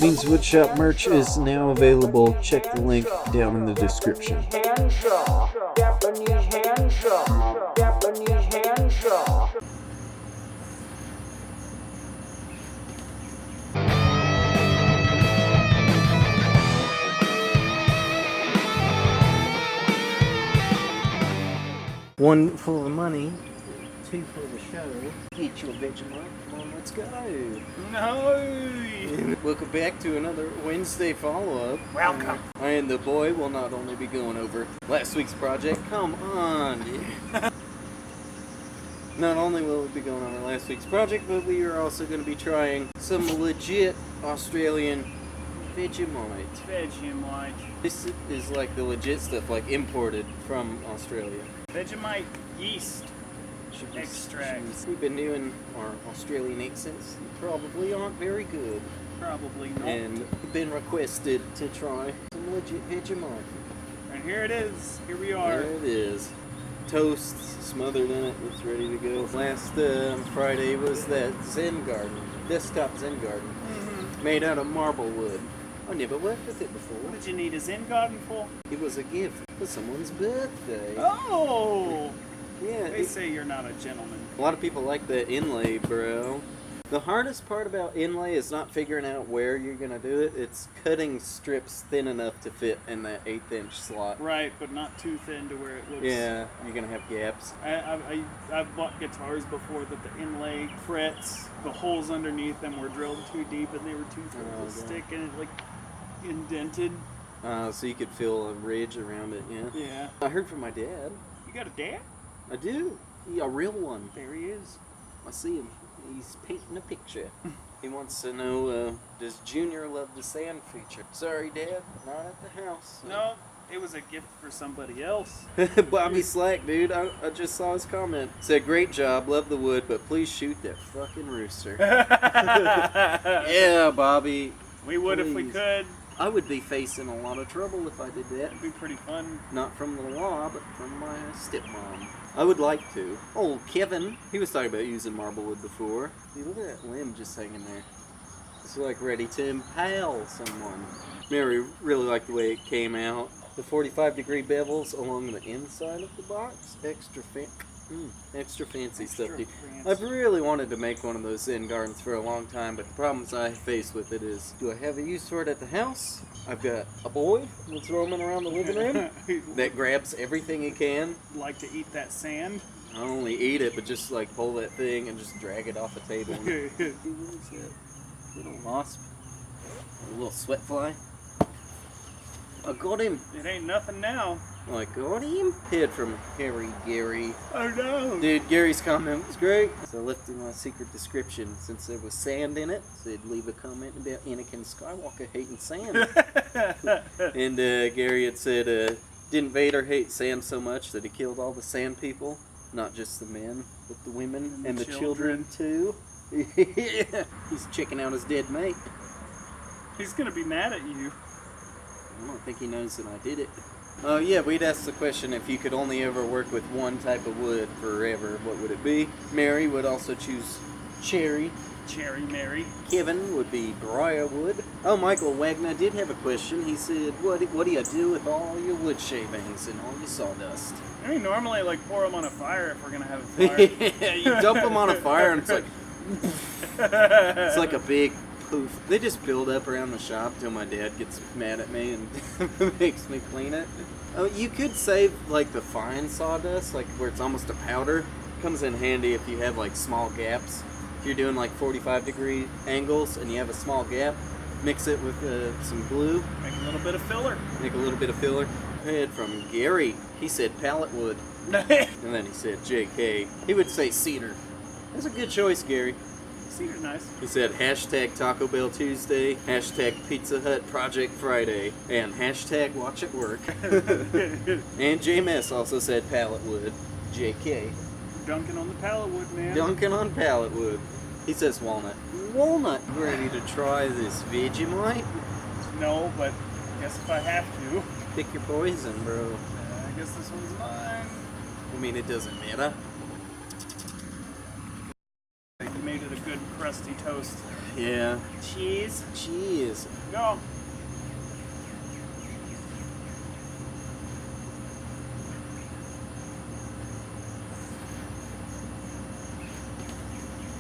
Means Woodshop merch is now available. Check the link down in the description. Japanese handsaw. Japanese handsaw. One for the money, two for the show. Get your Vegemite. Come on, let's go. No! Welcome back to another Wednesday follow-up. Welcome. I and the boy will not only be going over last week's project. Come on, dude. Not only will we be going over last week's project, but we are also going to be trying some legit Australian Vegemite. Vegemite. This is like the legit stuff, like imported from Australia. Vegemite yeast extract. We've been doing our Australian accents. Probably aren't very good. Probably not. And been requested to try some legit Vegemite. And here it is. Here we are. There it is. Toast smothered in it. It's ready to go. Last Friday was that Zen garden, desktop Zen garden, made out of marble wood. I never worked with it before. What did you need a Zen garden for? It was a gift for someone's birthday. Oh! Yeah. They say you're not a gentleman. A lot of people like the inlay, bro. The hardest part about inlay is not figuring out where you're going to do it. It's cutting strips thin enough to fit in that 1/8 inch slot. Right, but not too thin to where it looks... Yeah, you're going to have gaps. I've bought guitars before that the inlay frets, the holes underneath them were drilled too deep and they were too thin to stick and it like indented. So you could feel a ridge around it, yeah? Yeah. I heard from my dad. You got a dad? I do. Yeah, a real one. There he is. I see him. He's painting a picture. He wants to know, does Junior love the sand feature? Sorry, Dad, not at the house. No, it was a gift for somebody else. Bobby Slack, dude, I just saw his comment. Said, great job, love the wood, but please shoot that fucking rooster. Yeah, Bobby. We would please. if we could. I would be facing a lot of trouble if I did that. It'd be pretty fun. Not from the law, but from my stepmom. I would like to. Oh, Kevin, he was talking about using marble wood before. See, look at that limb just hanging there. It's like ready to impale someone. Mary really liked the way it came out. The 45-degree bevels along the inside of the box. Extra fancy stuff, dude. I've really wanted to make one of those Zen gardens for a long time, but the problems I face with it is, do I have a use for it at the house? I've got a boy that's roaming around the living room that grabs everything he can. Like to eat that sand? Not only eat it, but just like pull that thing and just drag it off a table. What is that? Little wasp? A little sweat fly? I got him. It ain't nothing now. I got him. Hid from Harry Gary. Oh no. Dude, Gary's comment was great. So I left in my secret description, since there was sand in it, said leave a comment about Anakin Skywalker hating sand. And Gary had said, didn't Vader hate sand so much that he killed all the sand people? Not just the men, but the women and the children too. Yeah. He's checking out his dead mate. He's gonna be mad at you. I don't think he knows that I did it. Oh yeah, we'd ask the question, if you could only ever work with one type of wood forever, what would it be? Mary would also choose cherry. Cherry Mary. Kevin would be briarwood. Oh, Michael Wagner did have a question. He said, what do you do with all your wood shavings and all your sawdust? I mean, normally like pour them on a fire if we're gonna have a fire. Yeah, you dump them on a fire and it's like... It's like a big poof. They just build up around the shop till my dad gets mad at me and makes me clean it. Oh, you could save like the fine sawdust, like where it's almost a powder. Comes in handy if you have like small gaps. If you're doing like 45-degree angles and you have a small gap, mix it with some glue. Make a little bit of filler. Make a little bit of filler. I had from Gary. He said pallet wood. And then he said JK. He would say cedar. That's a good choice, Gary. Cedar's nice. He said hashtag Taco Bell Tuesday, hashtag Pizza Hut Project Friday, and hashtag Watch It Work. And JMS also said pallet wood. JK. Dunking on the pallet wood, man. Dunking on pallet wood. He says walnut. Walnut. Ready to try this Vegemite? No, but I guess if I have to. Pick your poison, bro. I guess this one's mine. I mean, it doesn't matter. You made it a good crust crusty toast. Yeah. Cheese. Cheese. Go.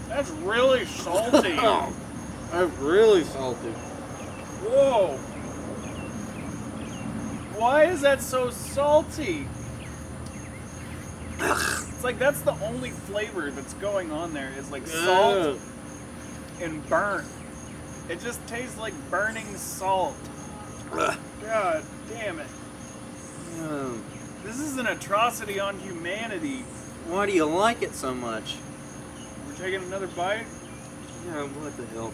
That's really salty. Oh, that's really salty. Whoa. Why is that so salty? It's like that's the only flavor that's going on there is like salt and burn. It just tastes like burning salt. God damn it. This is an atrocity on humanity. Why do you like it so much? We're taking another bite? Yeah, what the hell?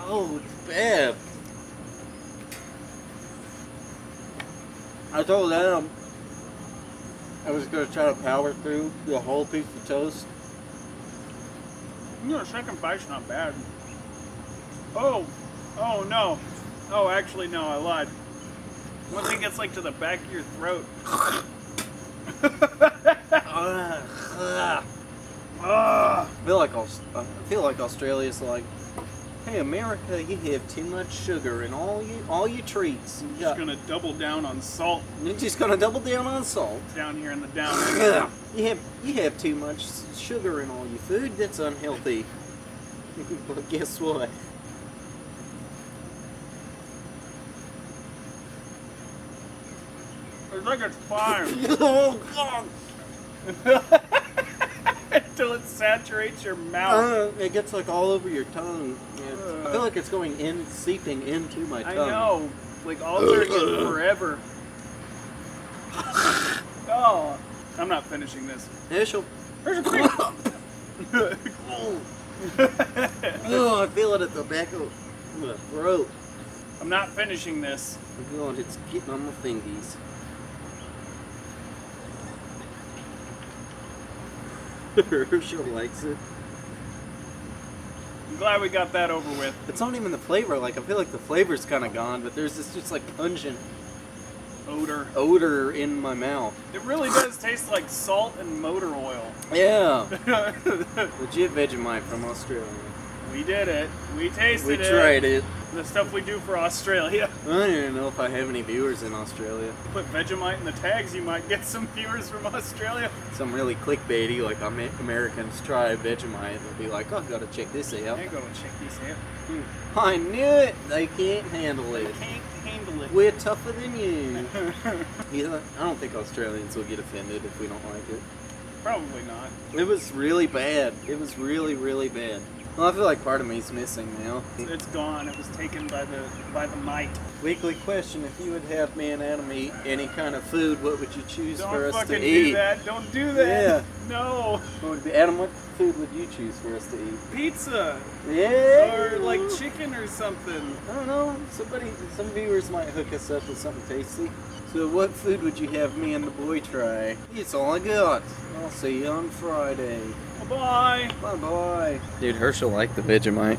Oh, it's bad. I told Adam I was going to try to power through the whole piece of toast. You know, the second bite's not bad. Oh no. Oh, actually, no, I lied. Once it gets like to the back of your throat. I feel like Australia's like, hey America, you have too much sugar in all your treats. I'm just gonna double down on salt You're just gonna double down on salt. down here in the down. You have too much sugar in all your food. That's unhealthy. But guess what? It's like it's fine Oh God! until it saturates your mouth. It gets like all over your tongue. I feel like it's going in, seeping into my tongue. I know, like altering it forever. Oh, I'm not finishing this. Initial. There's a quick. Oh, I feel it at the back of my throat. I'm not finishing this. Oh God, it's getting on my fingies. Herschel likes it. I'm glad we got that over with. It's not even the flavor. Like, I feel like the flavor's kind of gone, but there's this just like pungent odor in my mouth. It really does taste like salt and motor oil. Yeah. Legit Vegemite from Australia. We did it. We tasted it. We tried it. The stuff we do for Australia. I don't even know if I have any viewers in Australia. Put Vegemite in the tags, you might get some viewers from Australia. Some really clickbaity, like Americans try Vegemite, they'll be like, oh, gotta check this out. I gotta check this out. I knew it! They can't handle it. Can't handle it. We're tougher than you. Yeah, I don't think Australians will get offended if we don't like it. Probably not. It was really bad. It was really, really bad. Well, I feel like part of me's missing now. It's gone. It was taken by the mite. Weekly question: if you would have me and Adam eat any kind of food, what would you choose for us to Don't fucking eat? do that. Don't do that. Yeah. No. What would be, Adam, what food would you choose for us to eat? Pizza. Yeah. Or like chicken or something. I don't know. Some viewers might hook us up with something tasty. So what food would you have me and the boy try? It's all I got. I'll see you on Friday. Bye-bye. Bye-bye. Dude, Herschel liked the Vegemite.